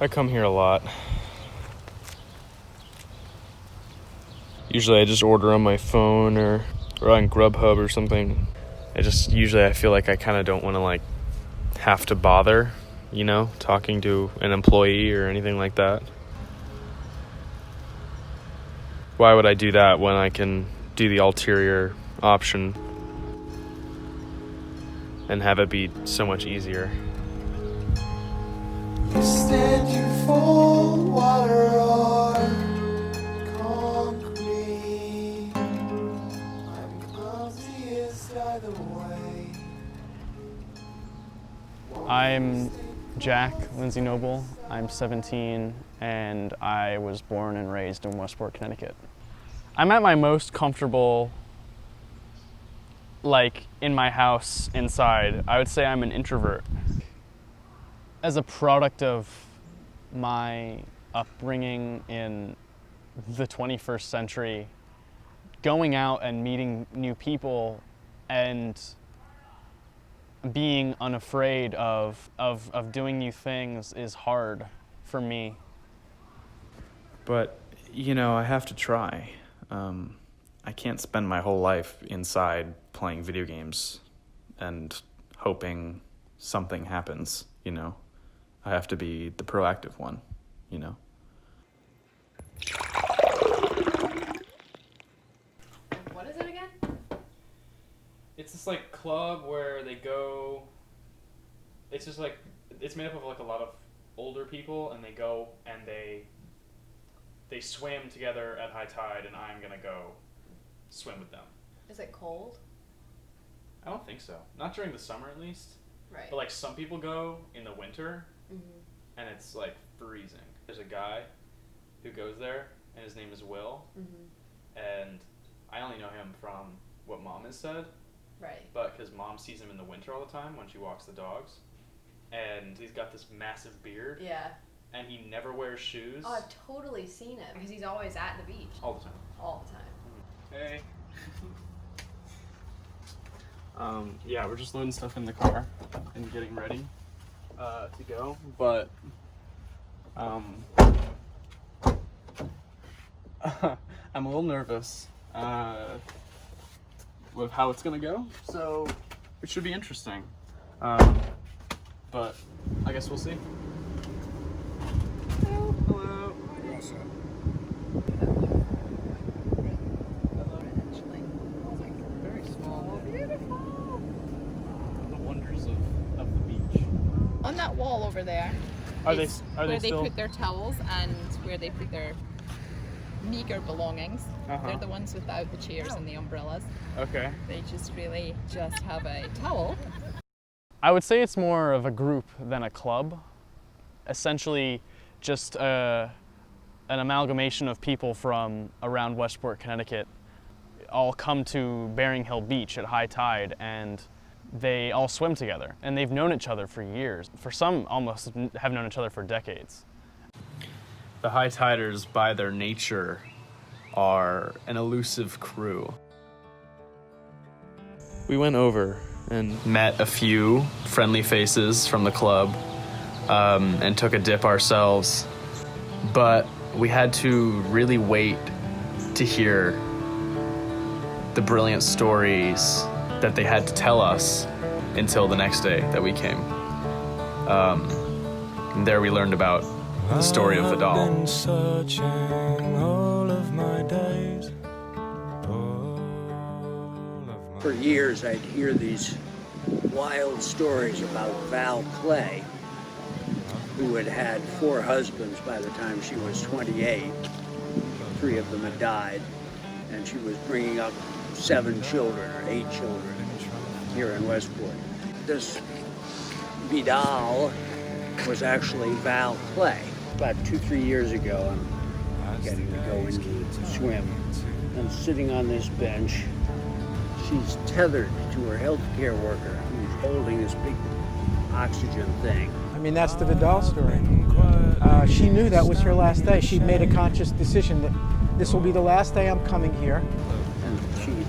I come here a lot. Usually I just order on my phone or on Grubhub or something. Usually I feel like I kind of don't want to like have to bother, talking to an employee or anything like that. Why would I do that when I can do the ulterior option and have it be so much easier? Instead you fall water or concrete. I'm clumsiest either way. I'm Jack Lindsay Noble. I'm 17 and I was born and raised in Westport, Connecticut. I'm at my most comfortable in my house inside. I would say I'm an introvert. As a product of my upbringing in the 21st century, going out and meeting new people and being unafraid of doing new things is hard for me. But, I have to try. I can't spend my whole life inside playing video games and hoping something happens, I have to be the proactive one, What is it again? It's this club where they go. It's just it's made up of a lot of older people, and they go and they swim together at high tide, and I'm gonna go swim with them. Is it cold? I don't think so. Not during the summer, at least. Right. But some people go in the winter, Mm-hmm. and it's freezing. There's a guy who goes there, and his name is Will, Mm-hmm. and I only know him from what Mom has said. Right. But because Mom sees him in the winter all the time when she walks the dogs, and he's got this massive beard. Yeah. And he never wears shoes. Oh, I've totally seen him because he's always at the beach. All the time. All the time. Hey. Yeah, we're just loading stuff in the car and getting ready to go. But I'm a little nervous with how it's gonna go. So it should be interesting. But I guess we'll see. Hello. Very small. Beautiful. The wonders of the beach. On that wall over there Are is they where still? they put their towels and where they put their meager belongings. Uh-huh. They're the ones without the chairs and the umbrellas. Okay. They just have a towel. I would say it's more of a group than a club. Essentially, just an amalgamation of people from around Westport, Connecticut, all come to Bering Hill Beach at high tide, and they all swim together. And they've known each other for years. For some, almost have known each other for decades. The high tiders, by their nature, are an elusive crew. We went over and met a few friendly faces from the club and took a dip ourselves. But we had to really wait to hear the brilliant stories that they had to tell us until the next day that we came. And there we learned about the story of the doll. I've been searching all of my days. For years, I'd hear these wild stories about Val Clay, who had had 4 husbands by the time she was 28. 3 of them had died, and she was bringing up 7 children or 8 children here in Westport. This Vidal was actually Val Clay. About 2-3 years ago, I'm getting to go into the swim. I'm sitting on this bench. She's tethered to her healthcare worker who's holding this big oxygen thing. I mean, that's the Vidal story. She knew that was her last day. She made a conscious decision that this will be the last day I'm coming here. And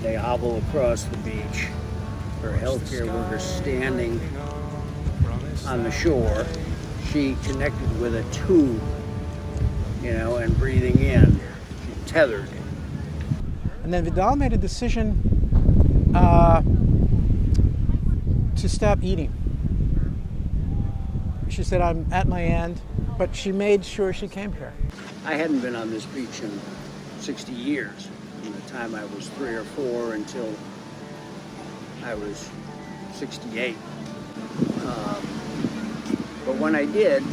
they hobble across the beach. Her healthcare worker standing on the shore. she connected with a tube, you know, and breathing in, she tethered. And then Vidal made a decision to stop eating. She said, I'm at my end, but she made sure she came here. I hadn't been on this beach in 60 years, from the time I was 3 or 4 until I was 68. But when I did,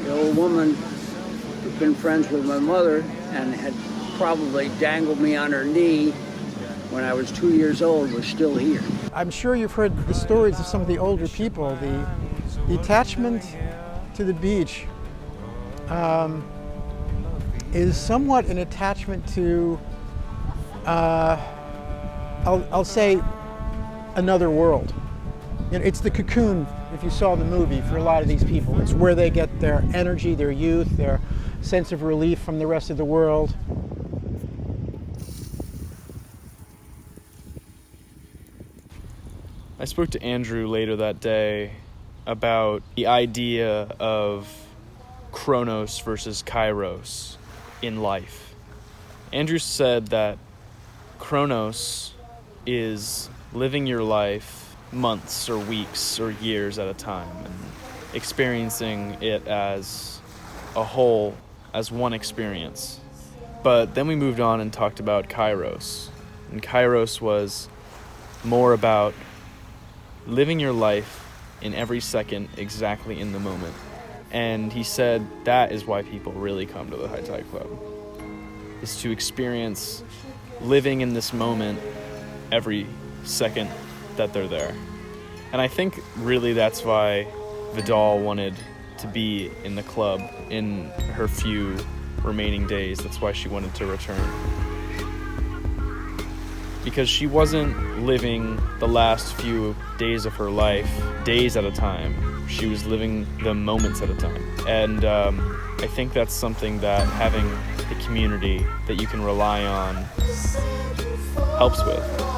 the old woman who'd been friends with my mother and had probably dangled me on her knee when I was 2 years old was still here. I'm sure you've heard the stories of some of the older people. The attachment to the beach is somewhat an attachment to, I'll say, another world. You know, it's the cocoon, if you saw the movie, for a lot of these people. It's where they get their energy, their youth, their sense of relief from the rest of the world. I spoke to Andrew later that day about the idea of Chronos versus Kairos in life. Andrew said that Chronos is living your life months or weeks or years at a time and experiencing it as a whole, as one experience. But then we moved on and talked about Kairos. And Kairos was more about living your life in every second exactly in the moment. And he said that is why people really come to the High Tide Club, is to experience living in this moment every second that they're there. And I think really that's why Vidal wanted to be in the club in her few remaining days. That's why she wanted to return. Because she wasn't living the last few days of her life, days at a time. She was living them moments at a time. And I think that's something that having a community that you can rely on helps with.